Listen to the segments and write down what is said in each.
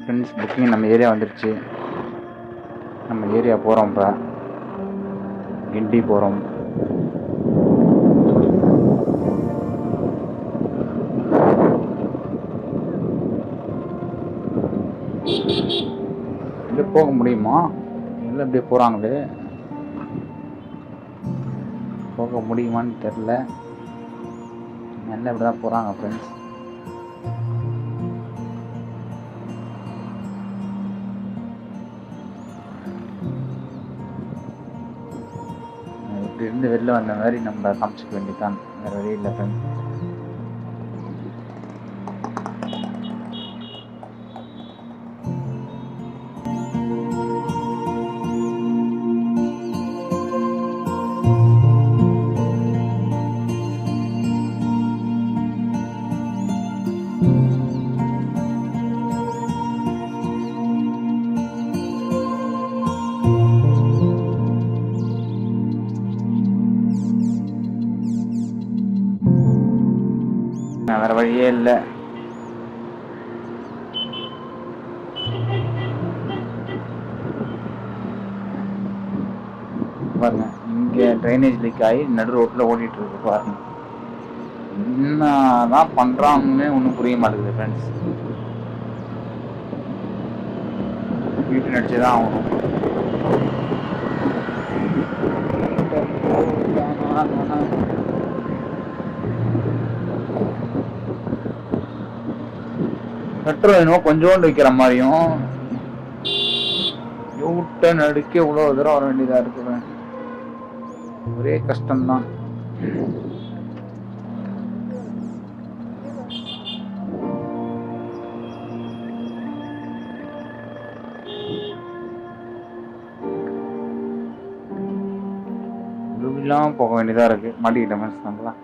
Friends, booking நம்ம area வந்துடுச்சு. நம்ம ஏரியா போகிறோம். இப்போ கிண்டி போகிறோம். இல்லை போக முடியுமா? இல்லை இப்படியே போகிறாங்களே, போக முடியுமான்னு தெரில. எல்லாம் இப்படி தான் போகிறாங்க ஃப்ரெண்ட்ஸ். இப்படி இருந்து வெளில வந்த மாதிரி நம்ம காமிச்சிக்க வேண்டியதான், வேறு வழி இல்லை ஃப்ரெண்ட்ஸ். வேற வழியே இல்லை. பாருங்க, இங்கே ட்ரைனேஜ் லீக் ஆகி நடு ரோட்டில் ஓடிட்டு இருக்கு. பாருங்க, என்னதான் பண்ணுறாங்கன்னு ஒன்றும் புரிய மாட்டேங்குது ஃப்ரெண்ட்ஸ். வீட்டு நடிச்சு தான் ஆகணும். பெட்ரோல் என்னமோ கொஞ்சோண்டு வைக்கிற மாதிரியும், யூட்டன் அடிக்க இவ்வளோ தூரம் வர வேண்டியதாக இருக்குது. ஒரே கஷ்டம்தான். இல்லாமல் போக வேண்டியதாக இருக்குது. மாட்டிக்கிட்ட ஃப்ரெண்ட்ஸ் நம்மளாம்.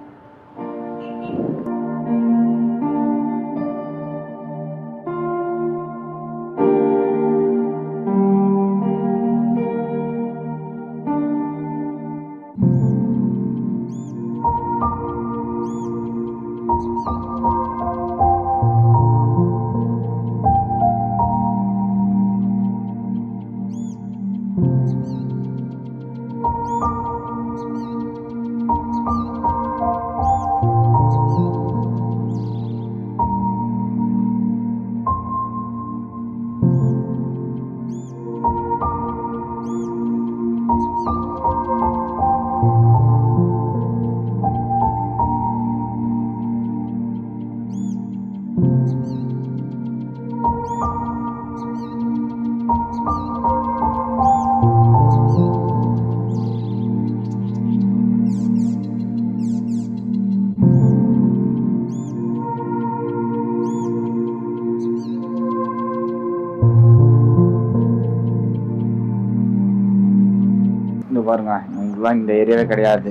பாருங்க, இவங்கெல்லாம் இந்த ஏரியாவே கிடையாது.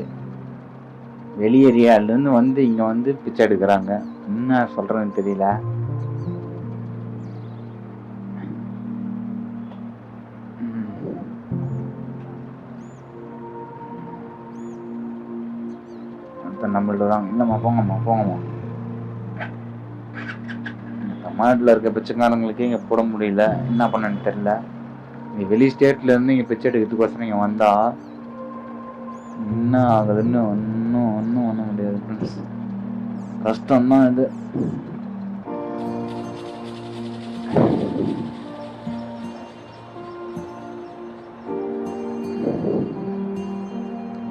வெளி ஏரியாவிலேருந்து வந்து இங்கே வந்து பிச்சை எடுக்கிறாங்க. என்ன சொல்கிறேன்னு தெரியல. நம்மள்ட்ட தான் இல்லைம்மா, போங்கம்மா போங்கம்மா. தமிழ்நாட்டில் இருக்க பிச்சைக்காரங்களுக்கே இங்கே போட முடியல, என்ன பண்ணன்னு தெரில. நீ வெளி ஸ்டேட்லேருந்து இங்கே பிச்சை எடுக்கிறதுக்கோசரம் இங்கே வந்தால் என்ன ஆகுதுன்னு ஒன்றும் பண்ண முடியாது ஃப்ரெண்ட்ஸ். கஷ்டம்தான் இது.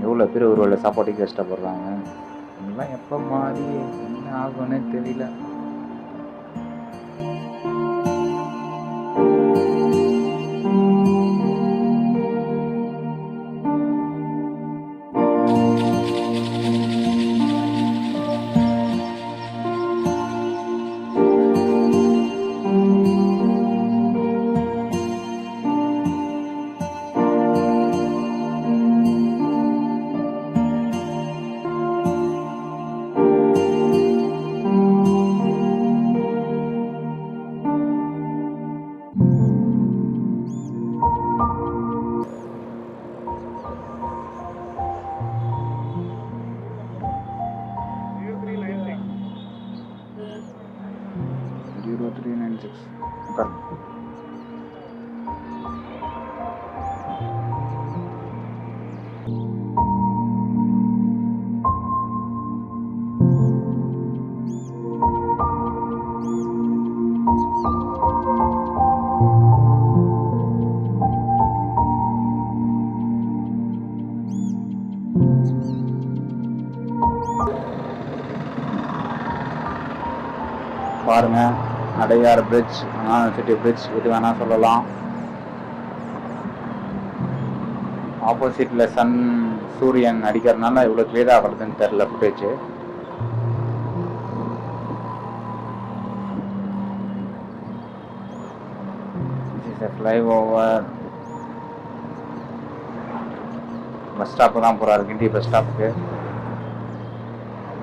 எவ்வளோ பேர் ஒரு வேளை சாப்பாட்டுக்கு கஷ்டப்படுறாங்க. இதெல்லாம் எப்போ மாறி என்ன ஆகும்னே தெரியல. 0396. Okay. பாருங்க, அடையார் பிரிட்ஜ், சிட்டி பிரிட்ஜ், இது வேணா சொல்லலாம். ஆப்போசிட்ல சூரியன் அடிக்கிறதுனால இவ்வளோ கிளியர் ஆகிறதுன்னு தெரில ஃபுட்டேஜ். ஃப்ளைஓவர் பஸ் ஸ்டாப்பு தான் போகிறாரு, கிண்டி பஸ் ஸ்டாப்புக்கு.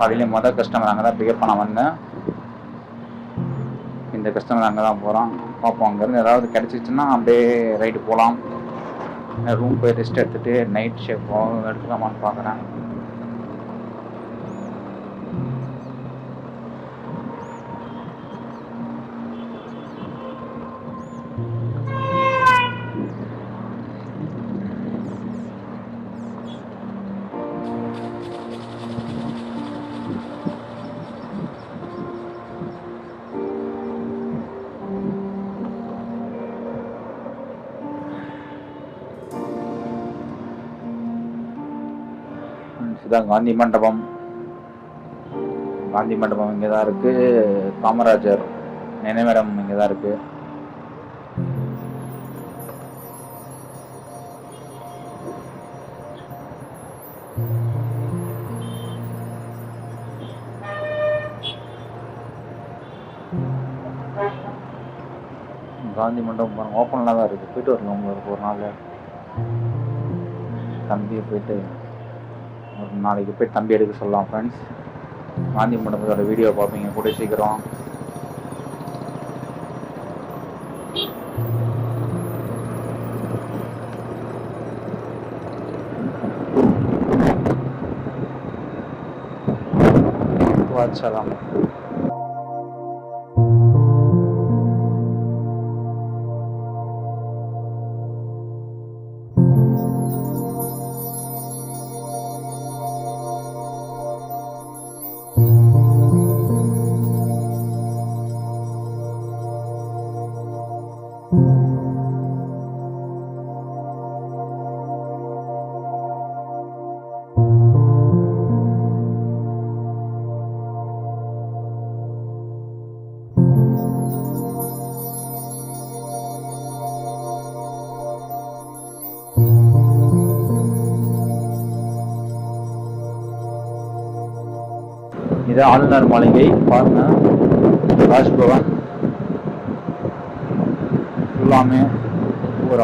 அதிலே மொதல் கஸ்டமர் அங்கே தான் பிக்கப் பண்ண வந்தேன். இந்த கஸ்டமர் அங்கே தான் போகிறோம். பார்ப்போம், அங்கேருந்து ஏதாவது கிடச்சிச்சின்னா அப்படியே ரைட்டு போகலாம். ரூம் போய் ரெஸ்ட் எடுத்துகிட்டு நைட் ஷேப் எடுத்துக்கலாமான்னு பார்க்குறேன். இதுதான் காந்தி மண்டபம். காந்தி மண்டபம் இங்கே தான் இருக்குது. காமராஜர் நினைவிடம் இங்கே தான் இருக்குது. காந்தி மண்டபம் பாருங்க, ஓப்பனில் தான் இருக்குது. போயிட்டு வரலாம் உங்களுக்கு ஒரு நாள். தம்பியை போயிட்டு ஒரு நாளைக்கு போய் தம்பி எடுக்க சொல்லலாம் ஃப்ரெண்ட்ஸ். காந்தி மண்டபத்தோட வீடியோ பார்ப்பீங்க கூட சீக்கிரம். வாட்சலாம். இது ஆளுநர் மாளிகை பாருங்க, ராஜ்பவன் எல்லாமே ஒரு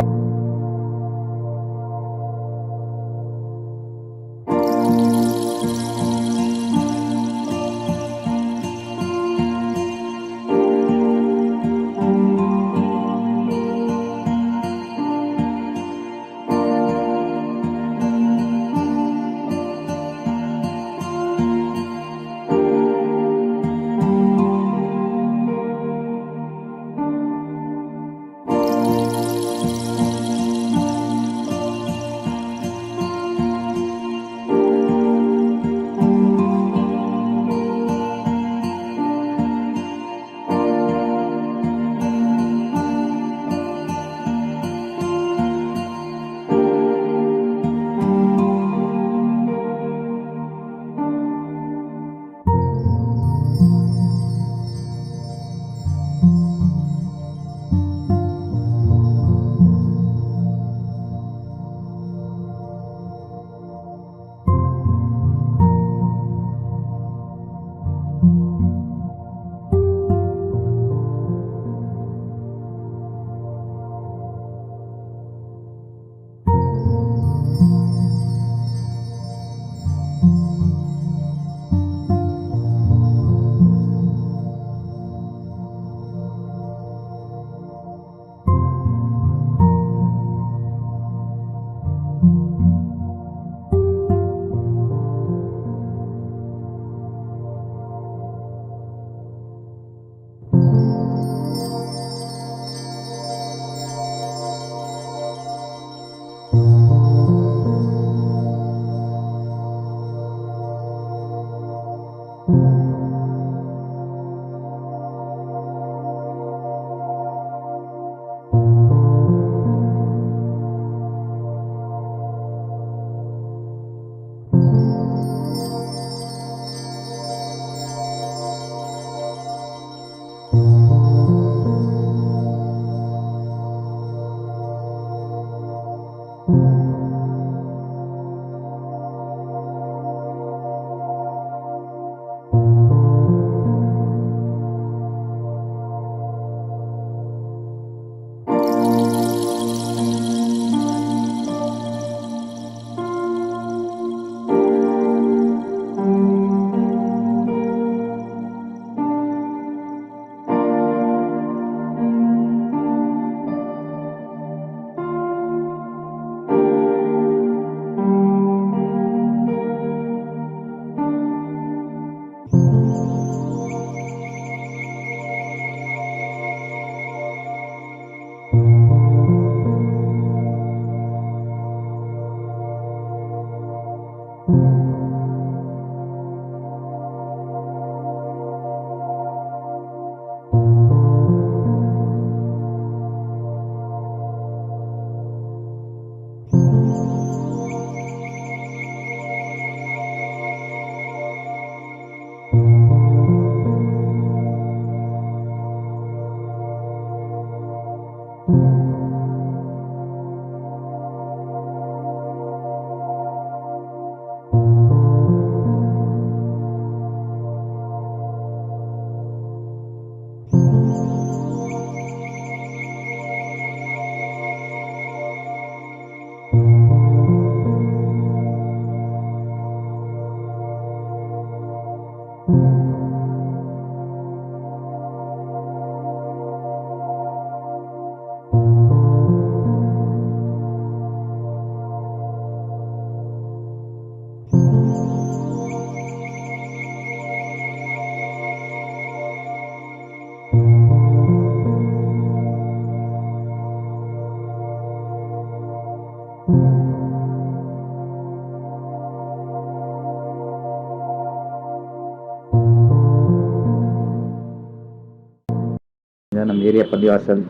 நம்ம ஏரியா பள்ளிவாசல்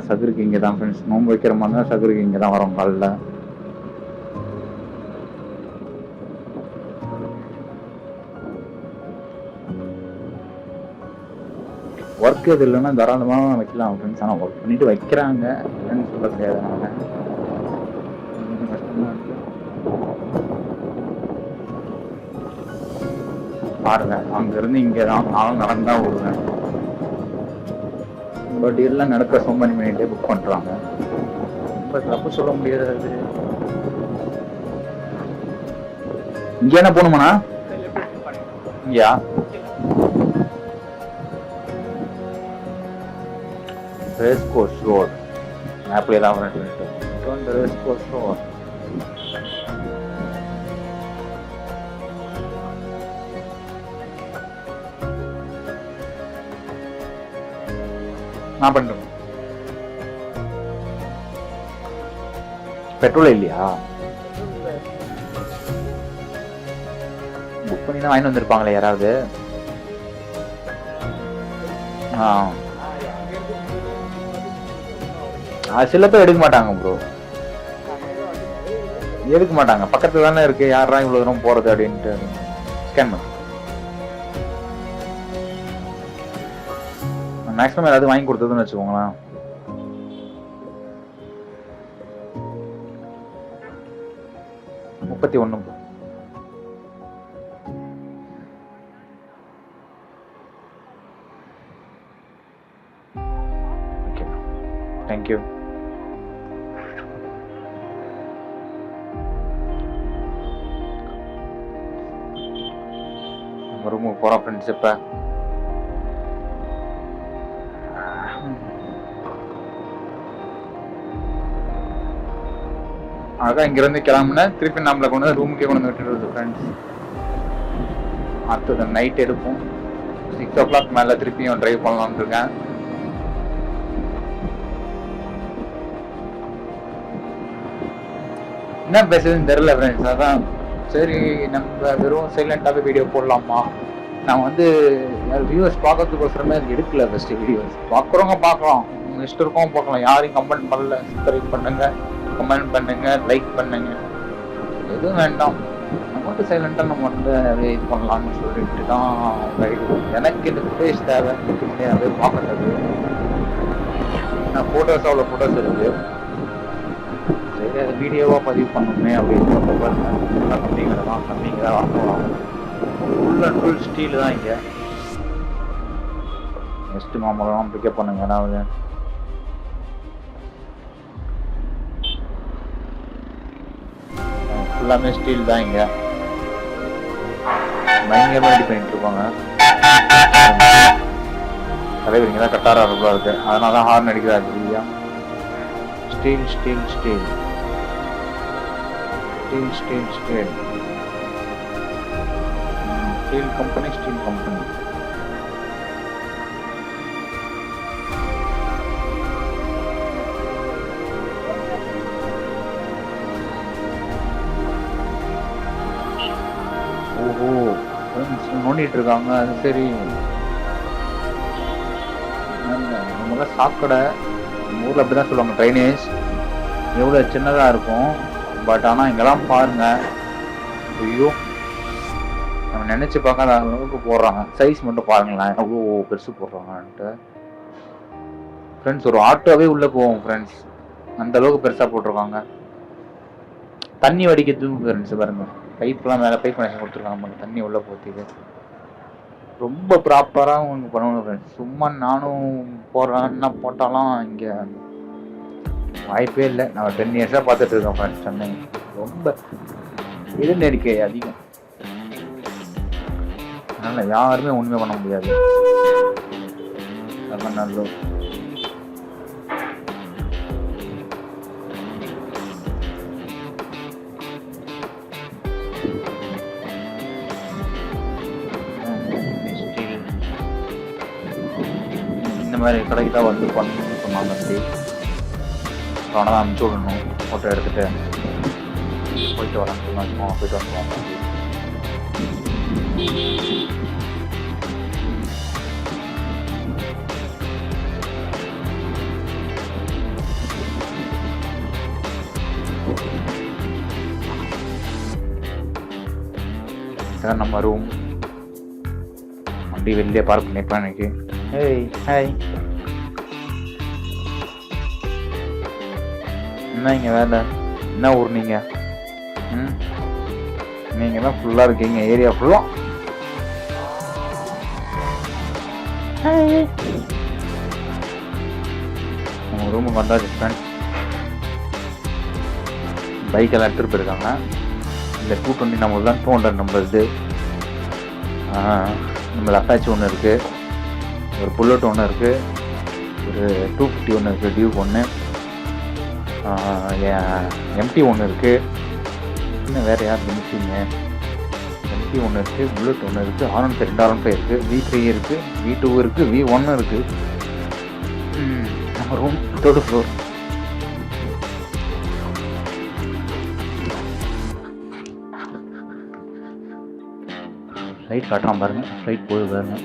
சகுருக்கு இங்கே தான் ஃப்ரெண்ட்ஸ். நோன்பு வைக்கிற மாதிரி தான் சகுருக்கு இங்கே தான் வரோம் காலைல. ஒர்க் எது இல்லைன்னா தாராளமாக வைக்கலாம் ஃப்ரெண்ட்ஸ். ஆனால் ஒர்க் பண்ணிட்டு வைக்கிறாங்க, இல்லைன்னு சொல்ல முடியாது. நாங்கள் கஷ்டமாக இருக்கு பாருங்க. அங்கேருந்து இங்கே தான் நானும் நடந்தா விடுவேன். பட் எல்லாம் நடக்க சோம்பனி பண்ணிட்டே புக் பண்ணுறாங்க. ரொம்ப தப்பு சொல்ல முடியாது. அது இங்கே என்ன போகணுமாண்ணா? இங்கயா? ரேஸ் கோர்ஸ் ரோட் மேப்ல தான் வந்துட்டு ரேஸ் கோர்ஸ் ரோட். நான் பண்றேன். பெட்ரோல் இல்லையா? புக் பண்ணி தான் வாங்கி வந்திருப்பாங்களே யாராவது. சில பேர் எடுக்க மாட்டாங்க ப்ரோ, எடுக்க மாட்டாங்க. பக்கத்துல தானே இருக்கு, யாரா இவ்வளவு தூரம் போறது அப்படின்ட்டு ஸ்கேன் பண்ண. மேக்ஸிமம் ஏதாவது வாங்கி கொடுத்ததுன்னு வச்சுக்கோங்களேன். முப்பத்தி ஒண்ணு. Okay, thank you. ரூமுக்கு போறோம் ஃப்ரெண்ட்ஸ். இப்ப அதான் இங்கிருந்து கிளம்புன திருப்பி நம்மளை கொண்டு வந்து ரூமுக்கே கொண்டு வந்து விட்டுருது ஃப்ரெண்ட்ஸ். அடுத்தது நைட் எடுப்போம். 6 o'clock மேலே திருப்பியும் ட்ரைவ் பண்ணலாம்னு இருக்கேன். என்ன பேசுறதுன்னு தெரியல ஃப்ரெண்ட்ஸ். அதான் சரி நம்ம வெறும் சைலண்டாகவே வீடியோ போடலாமா. நான் வந்து வியூவர்ஸ் பார்க்கறதுக்கோசரமே அது எடுக்கல. ஃபர்ஸ்ட் வீடியோஸ் பார்க்குறவங்க பார்க்கலாம், இஷ்டம் இருக்கவங்க பார்க்கலாம். யாரையும் கமெண்ட் பண்ணல. சப்ஸ்கிரைப் பண்ணுங்க, கமெண்ட் பண்ணுங்க, லைக் பண்ணுங்க, எதுவும் வேண்டாம். நம்ம மட்டும் சைலண்டாக நம்ம வந்து இது பண்ணலாம்னு சொல்லிட்டு தான் எனக்கு இந்த ஃபுட்டேஜ் தேவை. அது பார்க்கறது நான் ஃபோட்டோஸ் அவ்வளோ ஃபோட்டோஸ் இருக்கு. சரி அது வீடியோவாக பதிவு பண்ணணுமே அப்படின்னு தம்பிங்க தான் வாங்கலாம். ஃபுல் அண்ட் ஃபுல் ஸ்டீல் தான் இங்கே. நெக்ஸ்ட் மாமலாம் பிக்கப் பண்ணுங்க. ஏதாவது எல்லாமே ஸ்டீல் தான் இங்க. பயங்கரமா ரெடி பண்ணிட்டு இருப்பாங்க. தலைவர் இங்க தான் கட்டாரா இருக்கு, அதனால தான் ஹார்ன் அடிக்கிறாரு இல்லையா. Steel steel steel steel steel steel steel company steel company. ஓஹோ நோண்டிட்டு இருக்காங்க. அது சரி. நம்ம சாக்கடை நம்ம ஊர்ல அப்படிதான் சொல்லுவாங்க. ட்ரைனேஜ் எவ்வளவு சின்னதா இருக்கும். பட் ஆனா இங்கெல்லாம் பாருங்க, ஐயோ நம்ம நினைச்சு பார்க்காத அளவுக்கு போடுறாங்க. சைஸ் மட்டும் பாருங்களேன் எவ்வளோ பெருசு போடுறாங்கன்ட்டு. ஃப்ரெண்ட்ஸ் ஒரு ஆட்டோவே உள்ளே போவோம் ஃப்ரெண்ட்ஸ், அந்த அளவுக்கு பெருசாக போட்டிருக்காங்க. தண்ணி வடிக்கிறதுக்கு ஃப்ரெண்ட்ஸ் பாருங்க, பைப்லாம் மேலே பைப் கனெக்ஷன் கொடுத்துருக்காங்க, நமக்கு தண்ணி உள்ளே போகுது. ரொம்ப ப்ராப்பராக உங்களுக்கு பண்ணணும் ஃப்ரெண்ட்ஸ். சும்மா நானும் போடுறேன்னா போட்டாலும் இங்கே வாய்ப்பே இல்லை. நான் 10 இயர்ஸாக பார்த்துட்டு இருக்கேன் ஃப்ரெண்ட்ஸ். சென்னை ரொம்ப இட நெருக்கடி அதிகம், அதனால் யாருமே ஒன்றுமே பண்ண முடியாது. ரொம்ப நல்ல இந்த மாதிரி கடைக்கு தான் வந்து பண்ணணும்னு சொன்னாங்க. ஆனால் அனுப்பிச்சி விடணும், ஃபோட்டோ எடுத்துகிட்டு போயிட்டு வரேன்னு சொன்னாங்க. போயிட்டு வந்துடுவாங்க. இதான் நம்ம ரூம். வண்டி வெளியே பார்க் பண்ணிப்பேன் எனக்கு. ஹேய் ஹாய், என்ன இங்கே வேலை? என்ன ஊர் நீங்கள்? நீங்கள் தான் ஃபுல்லாக இருக்கீங்க, ஏரியா ஃபுல்லாக. உங்கள் ரூமுக்கு வந்தாச்சு ஃப்ரெண்ட்ஸ். பைக்கெல்லாம் எடுத்துகிட்டு போயிருக்காங்க. இந்த 220 நம்மளுக்கு தான் 200 நம்மளுது. நம்மள அப்பாச்சி ஒன்று இருக்குது, ஒரு புல்லட் ஒன்று இருக்குது, ஒரு 250 ஒன்று இருக்குது, டியூக் ஒன்று, எம்டி ஒன்று இருக்குது. இன்னும் வேறு யார் நினைச்சிங்க? எம்டி ஒன்று இருக்குது, புல்லட் ஒன்று இருக்குது, R15 2R15 இருக்குது, V3 இருக்குது, V2 இருக்குது, V1 இருக்குது. நம்ம ரூம் 3rd floor. ஃப்ளைட் காட்டுறான் பாருங்கள், ஃப்ளைட் போய் பாருங்கள்.